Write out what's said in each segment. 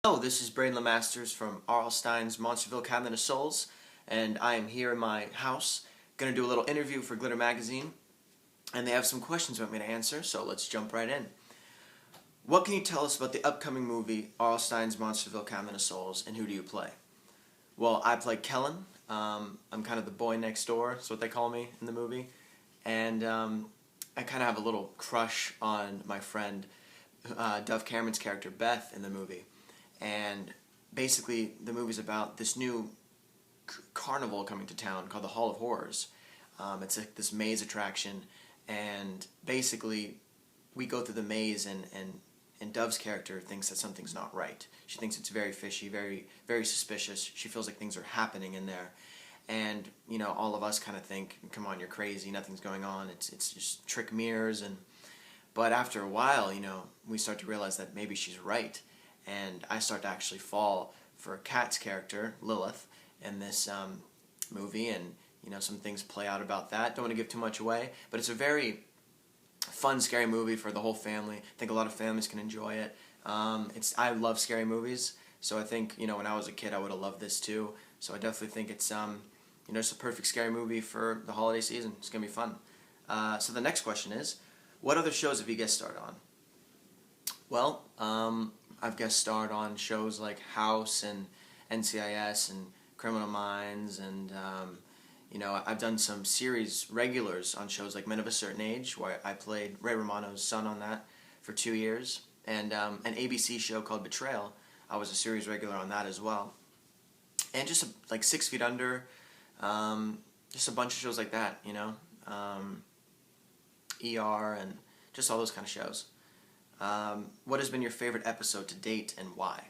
Hello, this is Braeden Lemasters from Stein's Monsterville Cabinet of Souls, and I am here in my house, going to do a little interview for Glitter Magazine, and they have some questions they want me to answer, so let's jump right in. What can you tell us about the upcoming movie, Stein's Monsterville Cabinet of Souls, and who do you play? Well, I play Kellen. I'm kind of the boy next door, that's what they call me in the movie, and I kind of have a little crush on my friend Dove Cameron's character Beth in the movie. And basically the movie's about this new carnival coming to town called the Hall of Horrors. It's like this maze attraction, and basically we go through the maze, and Dove's character thinks that something's not right. She thinks it's very fishy, very, very suspicious. She feels like things are happening in there. And, you know, all of us kind of think, come on, you're crazy, nothing's going on, it's just trick mirrors. But after a while, you know, we start to realize that maybe she's right. And I start to actually fall for Kat's character, Lilith, in this movie, and you know, some things play out about that. Don't want to give too much away, but it's a very fun, scary movie for the whole family. I think a lot of families can enjoy it. I love scary movies, so I think, you know, when I was a kid, I would have loved this too. So I definitely think it's you know, it's a perfect scary movie for the holiday season. It's gonna be fun. So the next question is, what other shows have you guest starred on? Well, I've guest starred on shows like House and NCIS and Criminal Minds, and you know, I've done some series regulars on shows like Men of a Certain Age, where I played Ray Romano's son on that for 2 years, and an ABC show called Betrayal. I was a series regular on that as well, and just like 6 Feet Under, just a bunch of shows like that, you know, ER, and just all those kind of shows. What has been your favorite episode to date, and why?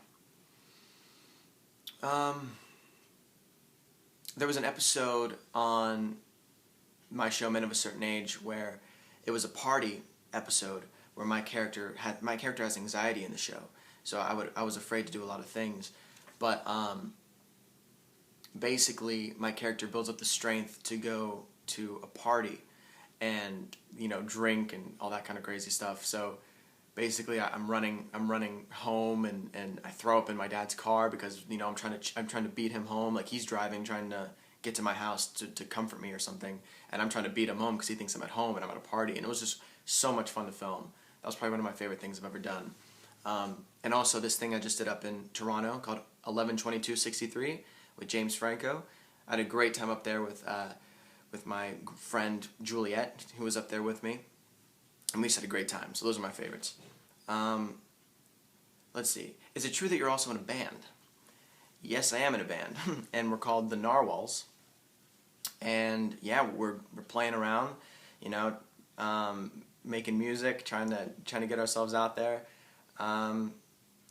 There was an episode on my show Men of a Certain Age where it was a party episode where my character has anxiety in the show, so I was afraid to do a lot of things, but basically my character builds up the strength to go to a party and, you know, drink and all that kind of crazy stuff. So basically, I'm running home, and I throw up in my dad's car because, you know, I'm trying to beat him home. Like, he's driving, trying to get to my house to comfort me or something, and I'm trying to beat him home because he thinks I'm at home and I'm at a party. And it was just so much fun to film. That was probably one of my favorite things I've ever done. And also this thing I just did up in Toronto called 11/22/63 with James Franco. I had a great time up there with my friend Juliet, who was up there with me. And we just had a great time. So those are my favorites. Let's see. Is it true that you're also in a band? Yes, I am in a band, and we're called the Narwhals. And yeah, we're playing around, you know, making music, trying to get ourselves out there.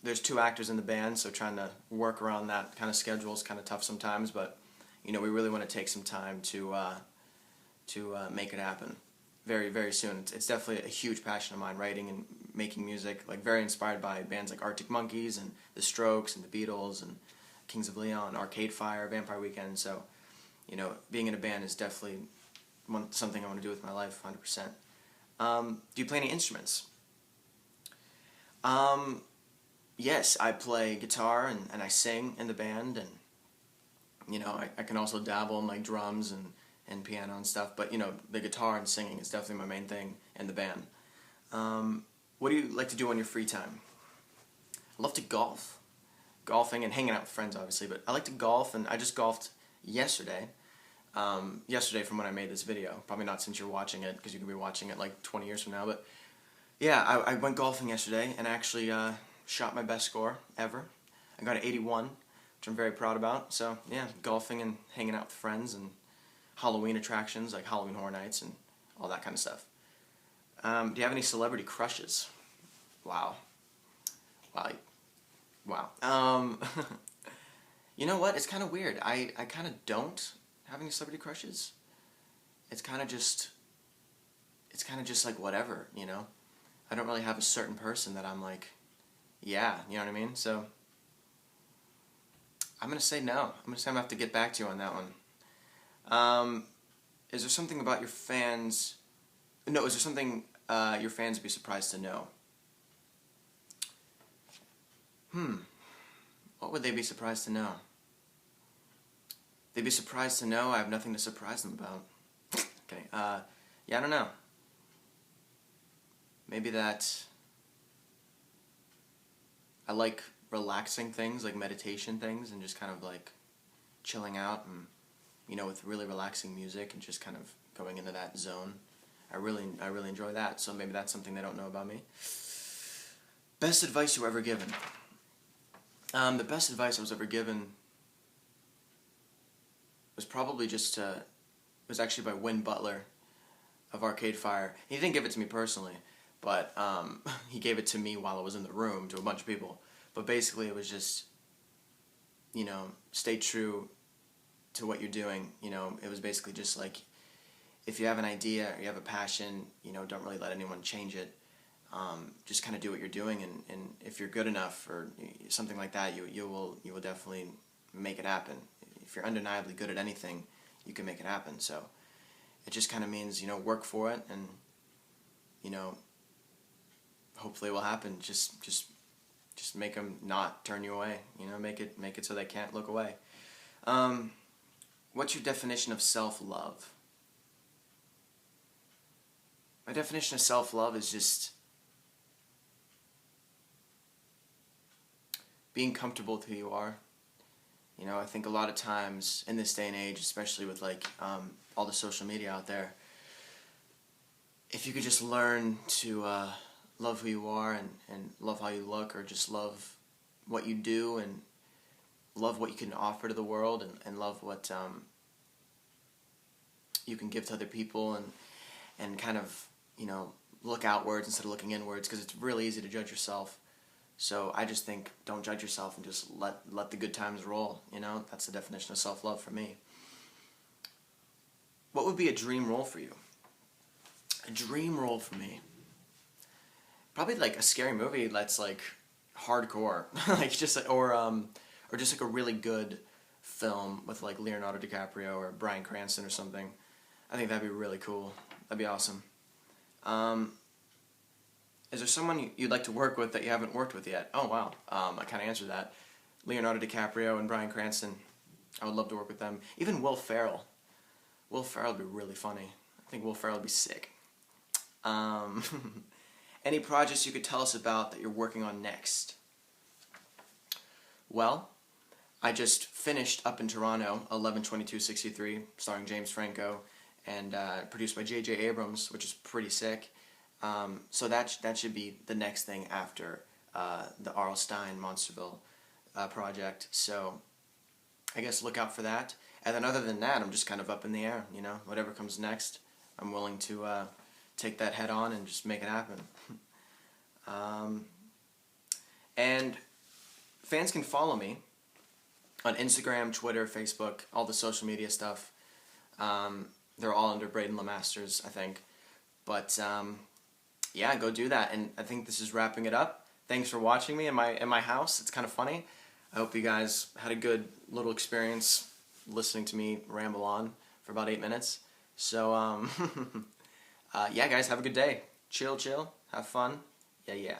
There's 2 actors in the band, so trying to work around that kind of schedule is kind of tough sometimes. But you know, we really want to take some time to make it happen. Very, very soon. It's definitely a huge passion of mine, writing and making music, like very inspired by bands like Arctic Monkeys and The Strokes and The Beatles and Kings of Leon, Arcade Fire, Vampire Weekend. So, you know, being in a band is definitely something I want to do with my life, 100%. Do you play any instruments? Yes, I play guitar and I sing in the band, and you know, I can also dabble in like drums and piano and stuff, but you know, the guitar and singing is definitely my main thing in the band. What do you like to do on your free time? I love to golf. Golfing and hanging out with friends, obviously, but I like to golf, and I just golfed yesterday. Yesterday from when I made this video. Probably not since you're watching it, because you could be watching it like 20 years from now, but yeah, I went golfing yesterday and actually shot my best score ever. I got an 81, which I'm very proud about. So yeah, golfing and hanging out with friends and Halloween attractions like Halloween Horror Nights and all that kind of stuff. Do you have any celebrity crushes? Wow. You know what? It's kind of weird. I kind of don't have any celebrity crushes. It's kind of just like whatever, you know? I don't really have a certain person that I'm like, yeah, you know what I mean? So I'm going to say no. I'm going to say I'm going to have to get back to you on that one. Is there something about your fans... No, is there something your fans would be surprised to know? would they be surprised to know? They'd be surprised to know I have nothing to surprise them about. Okay, yeah, I don't know. Maybe that I like relaxing things, like meditation things, and just kind of like chilling out and, with really relaxing music and just kind of going into that zone. I really enjoy that, so maybe that's something they don't know about me. Best advice you were ever given? The best advice I was ever given was probably it was actually by Win Butler of Arcade Fire. He didn't give it to me personally, but he gave it to me while I was in the room to a bunch of people. But basically it was just, stay true to what you're doing. It was basically just like, if you have an idea or you have a passion, don't really let anyone change it. Just kind of do what you're doing, and if you're good enough or something like that, you will definitely make it happen. If you're undeniably good at anything, you can make it happen. So it just kind of means, work for it, and, hopefully it will happen. Just make them not turn you away. Make it so they can't look away. What's your definition of self-love? My definition of self-love is just being comfortable with who you are. I think a lot of times in this day and age, especially with all the social media out there, if you could just learn to love who you are and love how you look, or just love what you do and love what you can offer to the world, and love what you can give to other people, and kind of, look outwards instead of looking inwards, because it's really easy to judge yourself. So I just think, don't judge yourself and just let the good times roll. That's the definition of self-love for me. What would be a dream role for you? A dream role for me? Probably like a scary movie that's like hardcore, or just like a really good film with like Leonardo DiCaprio or Bryan Cranston or something. I think that'd be really cool. That'd be awesome. Is there someone you'd like to work with that you haven't worked with yet? Oh, wow. I kind of answered that. Leonardo DiCaprio and Bryan Cranston. I would love to work with them. Even Will Ferrell. Will Ferrell would be really funny. I think Will Ferrell would be sick. Any projects you could tell us about that you're working on next? Well, I just finished Up in Toronto, 11/22/63, starring James Franco, and produced by J.J. Abrams, which is pretty sick. So that should be the next thing after the R.L. Stein Monsterville project. So I guess look out for that. And then other than that, I'm just kind of up in the air. Whatever comes next, I'm willing to take that head on and just make it happen. And fans can follow me on Instagram, Twitter, Facebook, all the social media stuff. They're all under Braeden Lemasters, I think. But yeah, go do that. And I think this is wrapping it up. Thanks for watching me in my house. It's kind of funny. I hope you guys had a good little experience listening to me ramble on for about 8 minutes. So yeah, guys, have a good day. Chill, have fun. Yeah.